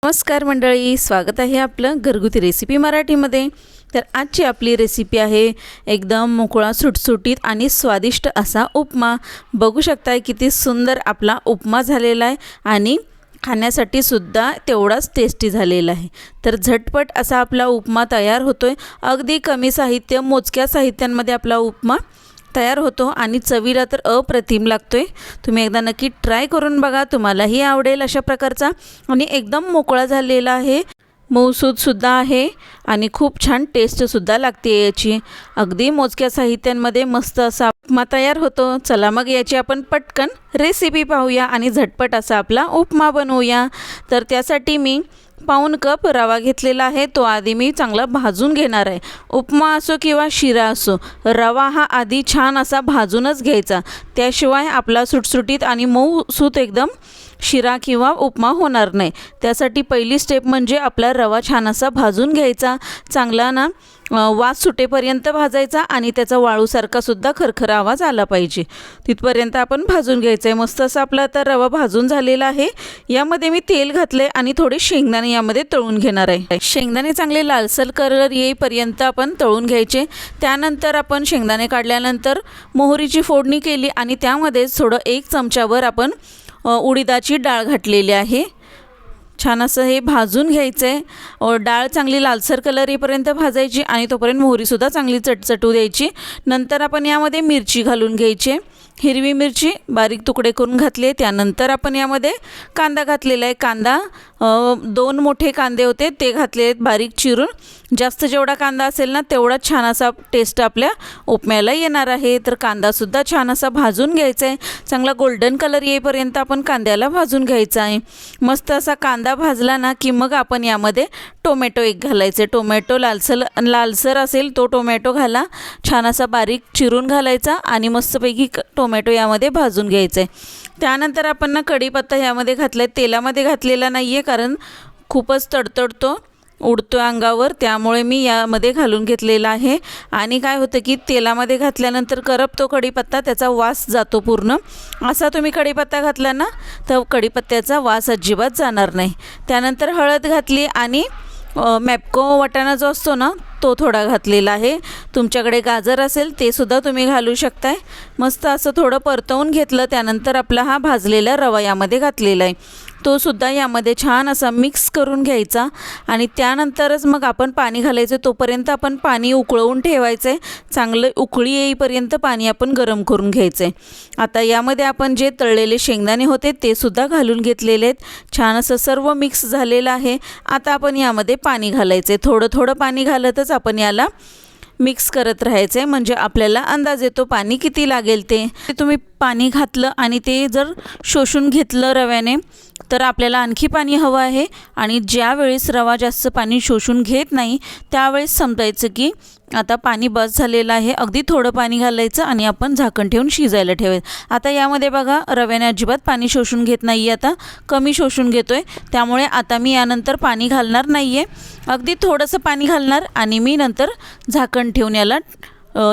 नमस्कार मंडळी, स्वागत आहे आपलं घरगुती रेसिपी मराठीमध्ये। तर आजची आपली रेसिपी आहे एकदम मोकळा सुटसुटीत आणि स्वादिष्ट असा उपमा। बघू शकताय किती सुंदर आपला उपमा झालेला आहे आणि खाण्यासाठी सुद्धा तेवढाच टेस्टी झालेला आहे। तर झटपट असा आपला उपमा तयार होतोय। अगदी कमी साहित्य, मोजक्या साहित्यांमध्ये आपला उपमा तयार होतो आणि चवीला तर अप्रतिम लागतोय। तुम्ही एकदा नक्की ट्राय करून बघा, तुम्हालाही आवडेल अशा प्रकारचा। आणि एकदम मोकळा झालेला आहे, मऊसूद सुद्धा आहे आणि खूप छान टेस्ट सुद्धा लागते याची। अगदी मोजक्या साहित्यांमध्ये मस्त असा उपमा तयार होतो। चला मग याची आपण पटकन रेसिपी पाहूया आणि झटपट असा आपला उपमा बनवूया। तर त्यासाठी मी पाऊण कप रवा घेतलेला आहे, तो आधी मी चांगला भाजून घेणार आहे। उपमा असो किंवा शिरा असो, रवा हा आधी छान असा भाजूनच घ्यायचा, त्याशिवाय आपला सुटसुटीत आणि मऊसूत एकदम शिरा किंवा उपमा होणार नाही। त्यासाठी पहिली स्टेप म्हणजे आपला रवा छान असा भाजून घ्यायचा, चांगला ना वास सुटेपर्यंत भाजायचा आणि त्याचा वाळूसारखा सुद्धा खरखर आवाज आला पाहिजे, तिथपर्यंत आपण भाजून घ्यायचं आहे। मस्त असा आपला आता रवा भाजून झालेला आहे। यामध्ये मी तेल घातले आणि थोडे शेंगदाणे यामध्ये तळून घेणार आहे। शेंगदाणे चांगले लालसर कलर येईपर्यंत आपण तळून घ्यायचे। त्यानंतर आपण शेंगदाणे काढल्यानंतर मोहरीची फोडणी केली आणि त्यामध्येच थोडं 1 चमचावर आपण उडीदाची डाळ घातलेली आहे। छान असं हे भाजून घ्यायचं आहे। डाळ चांगली लालसर कलर येईपर्यंत भाजायची आणि तोपर्यंत मोहरीसुद्धा चांगली चटचटू द्यायची। नंतर आपण यामध्ये मिरची घालून घ्यायची, हिरवी मिरची बारीक तुकडे करून घातले। त्यानंतर आपण यामध्ये कांदा घातलेला आहे। कांदा 2 मोठे कांदे होते ते घातले आहेत बारीक चिरून। जास्त जेवढा कांदा असेल ना तेवढा छान असा टेस्ट आपल्या उपम्याला येणार आहे। तर कांदासुद्धा छान असा भाजून घ्यायचा आहे, चांगला गोल्डन कलर येईपर्यंत आपण कांद्याला भाजून घ्यायचा आहे। मस्त असा कांदा भाजला ना की मग आपण यामध्ये टोमॅटो 1 घालायचे। टोमॅटो लालसर असेल तो टोमॅटो घाला, छान असा बारीक चिरून घालायचा आणि मस्तपैकी टोमॅटो यामध्ये भाजून घ्यायचे। त्यानंतर आपण ना कढीपत्ता यामध्ये घातला आहे, तेलामध्ये घातलेला नाही आहे कारण खूपच तडतडतो, उडतो अंगावर, त्यामुळे मी यामध्ये घालून घेतलेला आहे। आणि काय होतं की तेलामध्ये घातल्यानंतर करपतो कढीपत्ता, त्याचा वास जातो पूर्ण। असा तुम्ही कढीपत्ता घातला ना तर कढीपत्त्याचा वास अजिबात जाणार नाही। त्यानंतर हळद घातली आणि मॅप्को वाटाणा जो असतो ना तो थोडा घातलेला आहे। तुमच्याकडे गाजर असेल ते सुद्धा तुम्ही घालू शकताय। मस्त असं थोडं परतवून घेतलं। त्यानंतर आपला हा भाजलेला रवा यामध्ये घातलेला आहे, तो सुद्धा यामध्ये छान असा मिक्स करून घ्यायचा आणि त्यानंतरच मग आपण पाणी घालायचं। तोपर्यंत आपण पाणी उकळवून ठेवायचं आहे, चांगलं उकळी येईपर्यंत पाणी आपण गरम करून घ्यायचं आहे। आता यामध्ये आपण जे तळलेले शेंगदाणे होते ते सुद्धा घालून घेतलेले आहेत। छान असं सर्व मिक्स झालेलं आहे। आता आपण यामध्ये पाणी घालायचं आहे, थोडं थोडं पाणी घालतच आपण याला मिक्स करत राहायचं आहे, म्हणजे आपल्याला अंदाज येतो पाणी किती लागेल ते। तुम्ही पाणी घातलं आणि ते जर शोषून घेतलं रव्याने तर आपल्याला आणखी पाणी हवं आहे। आणि ज्या वेळेस रवा जास्त पाणी शोषून घेत नाही त्यावेळेस समजायचं की आता पाणी बस झालेलं आहे, अगदी थोडं पाणी घालायचं आणि आपण झाकण ठेवून शिजायला ठेवायचं। आता यामध्ये बघा रव्याने अजिबात पाणी शोषून घेत नाही आहे, आता कमी शोषून घेतो आहे, त्यामुळे आता मी यानंतर पाणी घालणार नाही आहे, अगदी थोडंसं पाणी घालणार आणि मी नंतर झाकण ठेवून याला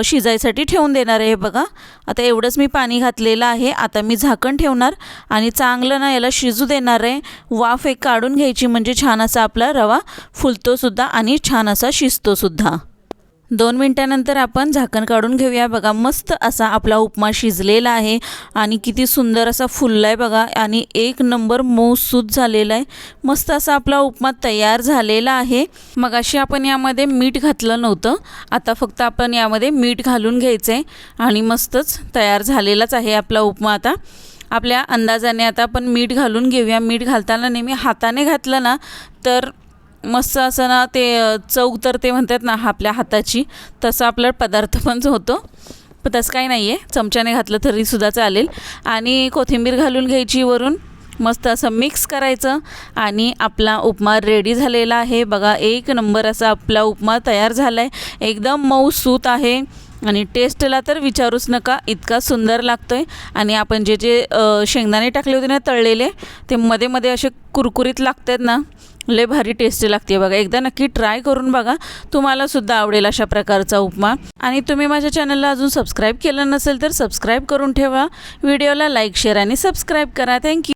शिजायसाठी ठेवून देणार आहे। बघा आता एवढंच मी पाणी घातलेलं आहे। आता मी झाकण ठेवणार आणि चांगलं ना याला शिजू देणार आहे। वाफ एक काढून घ्यायची, म्हणजे छान असा आपला रवा फुलतो सुद्धा आणि छान असा शिजतो सुद्धा। 2 मिनिटानंतर आपण झाकण काढून घेऊया। बघा मस्त असा आपला उपमा शिजलेला आहे आणि किती सुंदर असा फुलला आहे बघा आणि 1 नंबर मऊसूद झालेला आहे। मस्त असा आपला उपमा तयार झालेला आहे। मग अशी आपण यामध्ये मीठ घातलं नव्हतं, आता फक्त आपण यामध्ये मीठ घालून घ्यायचं आहे आणि मस्तच तयार झालेलाच आहे आपला उपमा। आता आपल्या अंदाजाने आता आपण मीठ घालून घेऊया। मीठ घालताना नेहमी हाताने घातलं ना तर मस्त असं ना ते चव तर ते म्हणतात ना आपल्या हाताची, तसं आपला पदार्थ पण होतो। पण तसं काही नाही आहे, चमच्याने घातलं तरीसुद्धा चालेल। आणि कोथिंबीर घालून घ्यायची वरून, मस्त असं मिक्स करायचं आणि आपला उपमा रेडी झालेला आहे। बघा 1 नंबर असा आपला उपमा तयार झाला आहे, एकदम मऊसूत आहे आणि टेस्टला तर विचारूच नका, इतका सुंदर लागतो आहे। आणि आपण जे शेंगदाणे टाकले होते ना तळलेले, ते मध्ये मध्ये असे कुरकुरीत लागतात ना, लय भारी टेस्टी लागते बघा। एकदा नक्की ट्राय करून बघा, तुम्हाला सुद्धा आवडेल अशा प्रकारचा उपमा। आणि तुम्ही माझ्या चॅनलला अजून सबस्क्राईब केलं नसेल तर सबस्क्राईब करून ठेवा, व्हिडिओला लाईक शेअर आणि सबस्क्राईब करा। थँक्यू।